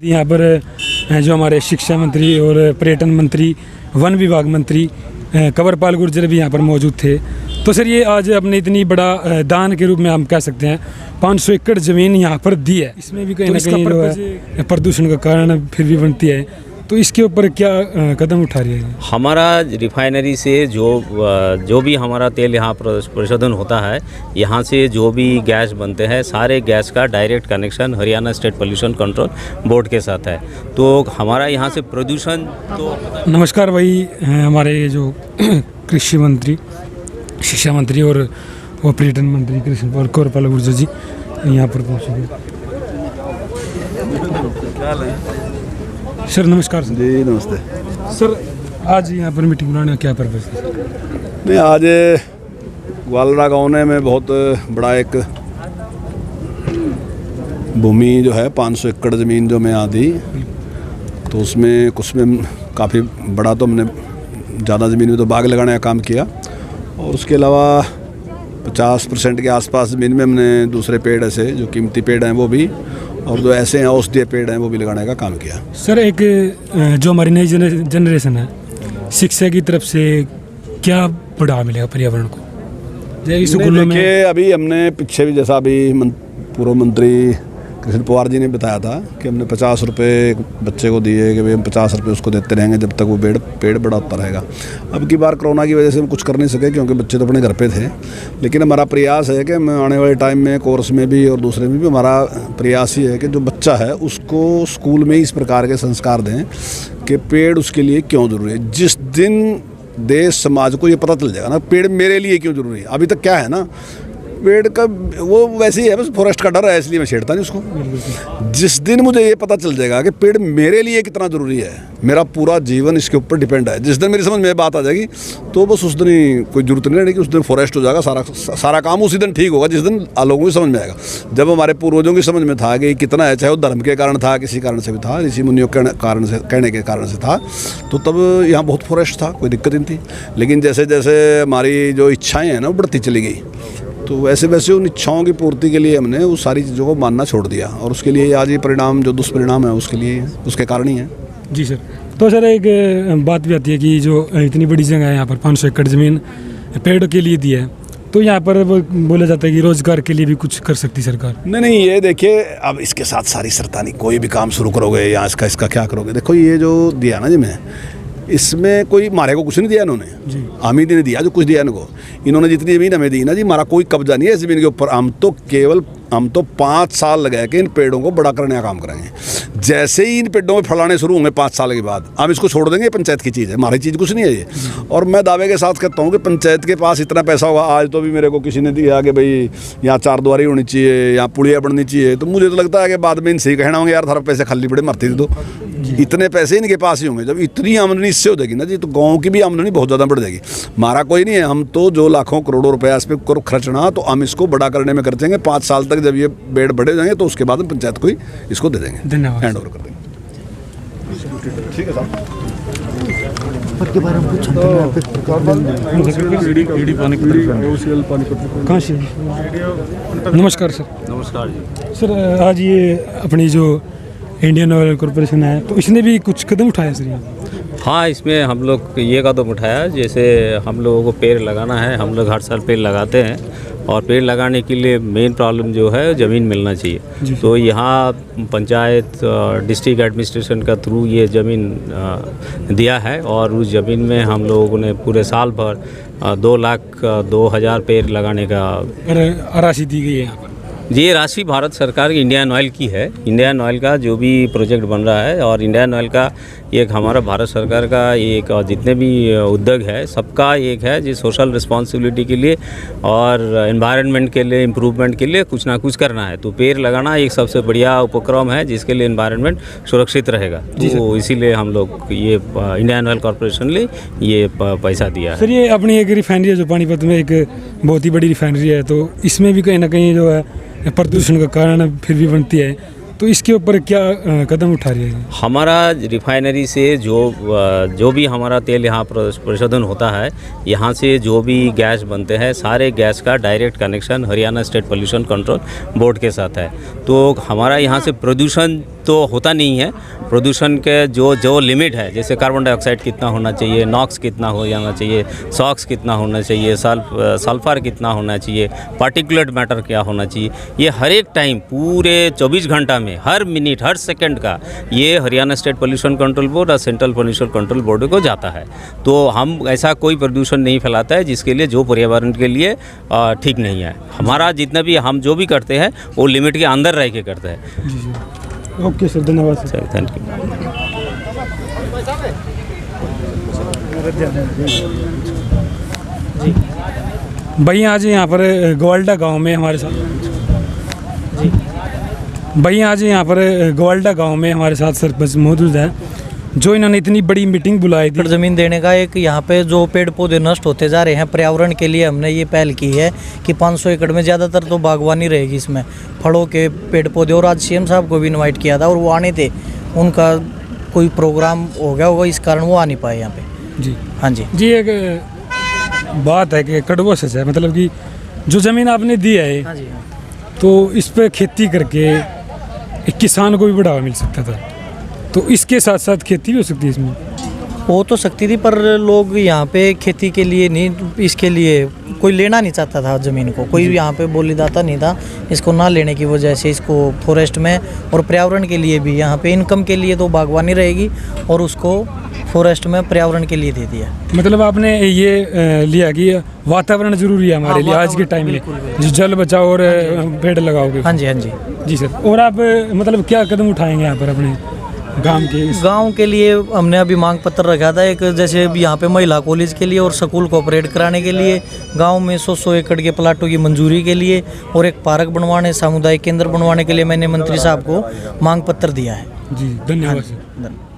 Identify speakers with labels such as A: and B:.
A: यहाँ पर जो हमारे शिक्षा मंत्री और पर्यटन मंत्री, वन विभाग मंत्री कंवरपाल गुर्जर भी यहाँ पर मौजूद थे। तो सर ये आज अपने इतनी बड़ा दान के रूप में हम कह सकते हैं 500 एकड़ ज़मीन यहाँ पर दी है, इसमें भी कहीं ना कहीं जो है प्रदूषण का कारण फिर भी बनती है। तो इसके ऊपर क्या कदम उठा रही है?
B: हमारा रिफाइनरी से जो भी हमारा तेल यहाँ प्रशोधन होता है, यहाँ से जो भी गैस बनते हैं, सारे गैस का direct connection Haryana state pollution control board के साथ है। तो हमारा यहाँ से प्रदूषण तो
A: नमस्कार, वही हमारे जो कृषि मंत्री, शिक्षा मंत्री और पर्यटन मंत्री कंवरपाल गुर्जर जी यहाँ पर पहुँचे। सर नमस्कार।
C: जी नमस्ते
A: सर, आज यहाँ पर मीटिंग बुलाने का क्या पर्पज़ है?
C: नहीं, आज ग्वालरा गाँव में बहुत बड़ा एक भूमि जो है 500 एकड़ ज़मीन जो मैं आधी, तो उसमें कुछ में काफ़ी बड़ा तो हमने ज़्यादा ज़मीन में तो बाग लगाने का काम किया, और उसके अलावा 50% के आसपास ज़मीन में हमने दूसरे पेड़ ऐसे जो कीमती पेड़ हैं वो भी, और जो ऐसे हैं औषधीय पेड़ हैं वो भी लगाने का काम किया।
A: सर एक जो हमारी नई जनरेशन है, शिक्षा की तरफ से क्या बढ़ावा मिलेगा पर्यावरण को? जैसे स्कूलों में
C: अभी हमने पीछे भी जैसा अभी पूर्व मंत्री कृष्ण पवार जी ने बताया था कि हमने 50 रुपये बच्चे को दिए कि भाई हम 50 रुपये उसको देते रहेंगे जब तक वो पेड़ बड़ा होता रहेगा। अब की बार कोरोना की वजह से हम कुछ कर नहीं सके क्योंकि बच्चे तो अपने घर पे थे, लेकिन हमारा प्रयास है कि हम आने वाले टाइम में कोर्स में भी और दूसरे में भी हमारा प्रयास ही है कि जो बच्चा है उसको स्कूल में इस प्रकार के संस्कार दें कि पेड़ उसके लिए क्यों ज़रूरी है। जिस दिन देश समाज को ये पता चल जाएगा ना पेड़ मेरे लिए क्यों ज़रूरी है, अभी तक क्या है ना पेड़ का वो वैसे ही है, बस फॉरेस्ट का डर है इसलिए मैं छेड़ता नहीं उसको। जिस दिन मुझे ये पता चल जाएगा कि पेड़ मेरे लिए कितना ज़रूरी है, मेरा पूरा जीवन इसके ऊपर डिपेंड है, जिस दिन मेरी समझ में ये बात आ जाएगी तो बस उस दिन ही कोई जरूरत नहीं रहेगी, उस दिन फॉरेस्ट हो जाएगा, सारा काम उसी दिन ठीक होगा जिस दिन लोगों की समझ में आएगा। जब हमारे पूर्वजों की समझ में था कि कितना है, चाहे वो धर्म के कारण था, किसी कारण से भी था, ऋषि मुनियों के कारण से कहने के कारण से था, तो तब यहाँ बहुत फॉरेस्ट था, कोई दिक्कत नहीं थी। लेकिन जैसे जैसे हमारी जो इच्छाएँ हैं ना वो बढ़ती चली गई, तो वैसे वैसे उन इच्छाओं की पूर्ति के लिए हमने वो सारी चीज़ों को मानना छोड़ दिया, और उसके लिए आज ये परिणाम जो दुष्परिणाम है उसके लिए उसके कारण ही है।
A: जी सर। तो सर एक बात भी आती है कि जो इतनी बड़ी जगह है यहाँ पर 500 एकड़ ज़मीन पेड़ों के लिए दी है, तो यहाँ पर बोला जाता है कि रोजगार के लिए भी कुछ कर सकती सरकार।
C: नहीं, ये देखिए अब इसके साथ सारी सरतानी कोई भी काम शुरू करोगे या इसका क्या करोगे, देखो ये जो दिया ना जी मैं, इसमें कोई मारे को कुछ नहीं दिया इन्होंने, हामिद ने दिया जो कुछ दिया इनको। इन्होंने जितनी ज़मीन हमें दी ना जी, हमारा कोई कब्जा नहीं है इस ज़मीन के ऊपर। हम तो 5 साल लगा के इन पेड़ों को बड़ा करने का काम करेंगे। जैसे ही इन पेड़ों में फलाने शुरू होंगे 5 साल के बाद हम इसको छोड़ देंगे। पंचायत की चीज़ है, हमारी चीज़ कुछ नहीं है ये। और मैं दावे के साथ कहता हूँ कि पंचायत के पास इतना पैसा होगा, आज तो भी मेरे को किसी ने दिया कि भाई यहाँ 4 द्वारी होनी चाहिए, यहाँ पुलिया बननी चाहिए, तो मुझे तो लगता है कि बाद में इनसे ही कहना होंगे यार थारा पैसे खाली पड़े मरती थी, तो इतने पैसे इनके पास ही होंगे। जब इतनी आमदनी इससे हो जाएगी ना जी, तो गाँव की भी आमदनी बहुत ज़्यादा बढ़ जाएगी। हमारा कोई नहीं है, हम तो जो लाखों करोड़ों रुपया इस पर खर्चना, तो हम इसको बड़ा करने में कर देंगे। 5 साल तक जब ये पेड़ बड़े हो जाएंगे तो उसके बाद हम पंचायत को ही इसको दे देंगे,
A: धन्यवाद,
C: हैंड ओवर कर देंगे। ठीक है साहब।
A: नमस्कार सर।
B: नमस्कार जी।
A: सर आज ये अपनी जो इंडियन ऑयल कॉरपोरेशन है, तो इसने भी कुछ कदम उठाया सर यहाँ?
B: हाँ, इसमें हम लोग ये कदम उठाया, जैसे हम लोगों को पेड़ लगाना है, हम लोग हर साल पेड़ लगाते हैं, और पेड़ लगाने के लिए मेन प्रॉब्लम जो है ज़मीन मिलना चाहिए। तो यहाँ पंचायत डिस्ट्रिक्ट एडमिनिस्ट्रेशन का थ्रू ये ज़मीन दिया है, और उस ज़मीन में हम लोगों ने पूरे साल भर 2,02,000 पेड़ लगाने का
A: राशि दी गई है यहाँ पर।
B: ये राशि भारत सरकार की इंडियन ऑयल की है। इंडियन ऑयल का जो भी प्रोजेक्ट बन रहा है, और इंडियन ऑयल का एक हमारा भारत सरकार का एक जितने भी उद्योग है सबका एक है जो सोशल रिस्पॉन्सिबिलिटी के लिए और एनवायरनमेंट के लिए, इम्प्रूवमेंट के लिए कुछ ना कुछ करना है। तो पेड़ लगाना एक सबसे बढ़िया उपक्रम है जिसके लिए एनवायरनमेंट सुरक्षित रहेगा। तो इसीलिए हम लोग ये इंडियन ऑयल कॉरपोरेशन ने ये पैसा दिया है।
A: सर ये अपनी एक रिफाइनरी है जो पानीपत में एक बहुत ही बड़ी रिफाइनरी है, तो इसमें भी कहीं ना कहीं जो है प्रदूषण का कारण फिर भी बनती है, तो इसके ऊपर क्या कदम उठा रही है?
B: हमारा रिफाइनरी से जो भी हमारा तेल यहाँ प्रशोधन होता है, यहाँ से जो भी गैस बनते हैं, सारे गैस का direct connection Haryana state pollution control board के साथ है। तो हमारा यहाँ से प्रदूषण तो होता नहीं है। प्रदूषण के जो लिमिट है, जैसे कार्बन डाइऑक्साइड कितना होना चाहिए, नॉक्स कितना हो जाना चाहिए, सॉक्स कितना होना चाहिए, सल्फर कितना होना चाहिए, पार्टिकुलेट मैटर क्या होना चाहिए, ये हर एक टाइम पूरे 24 घंटा में हर मिनट हर सेकंड का ये Haryana state pollution control board और सेंट्रल पोल्यूशन कंट्रोल बोर्ड को जाता है। तो हम ऐसा कोई प्रदूषण नहीं फैलाता है जिसके लिए जो पर्यावरण के लिए ठीक नहीं है। हमारा जितना भी हम जो भी करते हैं वो लिमिट के अंदर रह के करते हैं।
A: जी जी, ओके सर, धन्यवाद सर।
B: Thank you.
A: भाई आज यहाँ पर गोवाल्डा गांव में हमारे साथ भाई आज यहाँ पर गोवाल्डा गांव में हमारे साथ सरपंच मौजूद है, जो इन्होंने इतनी बड़ी मीटिंग बुलाई थी।
D: एकड़ ज़मीन देने का एक यहाँ पे जो पेड़ पौधे नष्ट होते जा रहे हैं, पर्यावरण के लिए हमने ये पहल की है कि 500 एकड़ में ज़्यादातर तो बागवानी रहेगी, इसमें फलों के पेड़ पौधे। और आज सीएम साहब को भी इनवाइट किया था और वो आने थे, उनका कोई प्रोग्राम हो गया होगा, इस कारण वो आ नहीं पाए यहाँ पे।
A: जी
D: हाँ जी
A: जी, एक बात है कि कड़वा सच है, मतलब कि जो ज़मीन आपने दी है
D: हाँ जी
A: तो इस पर खेती करके एक किसान को भी बढ़ावा मिल सकता था, तो इसके साथ साथ खेती भी हो सकती है इसमें।
D: हो तो सकती थी, पर लोग यहाँ पे खेती के लिए नहीं, इसके लिए कोई लेना नहीं चाहता था ज़मीन को, कोई यहाँ पे बोलीदाता नहीं था इसको ना लेने की वजह से। इसको फॉरेस्ट में और पर्यावरण के लिए भी, यहाँ पे इनकम के लिए तो बागवानी रहेगी और उसको फॉरेस्ट में पर्यावरण के लिए दे दिया।
A: मतलब आपने ये लिया कि वातावरण जरूरी है हमारे लिए आज के टाइम में, जो जल बचाओ और पेड़ लगाओगे।
D: हाँ जी हाँ जी
A: जी सर, और आप मतलब क्या कदम उठाएंगे यहाँ पर अपने गांव के
D: लिए? हमने अभी मांग पत्र रखा था एक, जैसे यहाँ पे महिला कॉलेज के लिए और स्कूल को ऑपरेट कराने के लिए, गांव में 100 एकड़ के प्लाटों की मंजूरी के लिए और एक पार्क बनवाने, सामुदायिक केंद्र बनवाने के लिए मैंने मंत्री साहब को मांग पत्र दिया है।
A: जी धन्यवाद सर।